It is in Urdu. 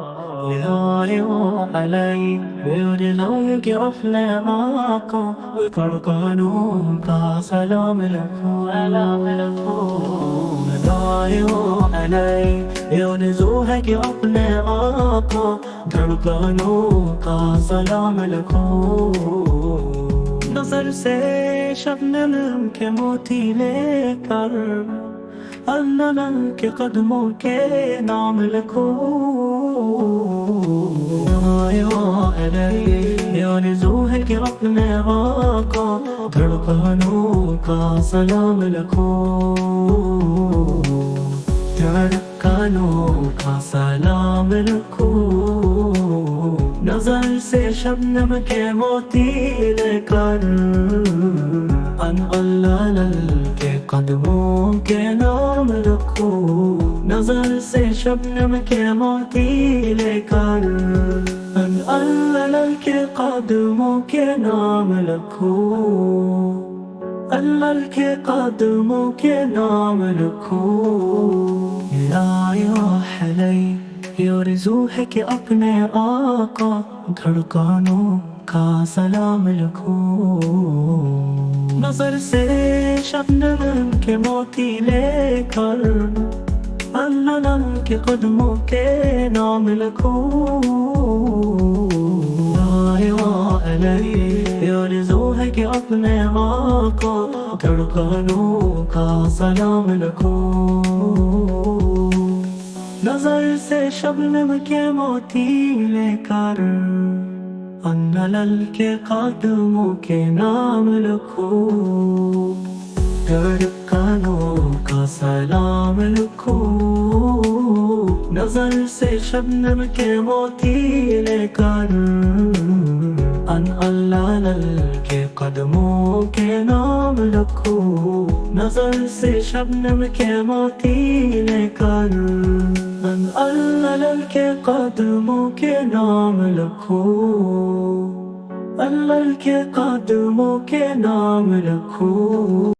نهاريوں علی میرے نام کے اپنے آقا قرقانوں کا سلام لکھوں سلام لکھوں نهاريوں علی میرے روح کے اپنے آقا قرقانوں کا سلام لکھوں نظر سے شبنم کے موتی لے کر اللہ کے قدموں کے نام لکھو یعنی روح کے اپنے آقا دھڑکنوں کا سلام لکھو دھڑکنوں کا سلام لکھو نظر سے شبنم کے موتی لے کر ان اللہ کے قدموں کے نام رکھو نظر سے شبنم کے موتی لے کر ان اللہ کے قدموں کے نام رکھو اللہ کے قدموں کے نام رکھو لا الہ الا اور روح کے اپنے آقا دھڑکنوں کا سلام لکھو نظر سے شبنم کے موتی لے کر اللہ کے قدموں کے نام لکھو لا الہ الا اور روح کے اپنے آقا دھڑکنوں کا سلام لکھو نظر سے شبنم کے موتی لے کر انلل کے قدموں کے نام لکھو دھڑکنوں کا سلام لکھو نظر سے شبنم کے موتی لے کر ان اللہ کے قدموں کے نام لکھو نظر سے شبنم کے موتی لے کر ان اللہ کے قدموں کے نام لکھو اللہ کے قدموں کے نام لکھو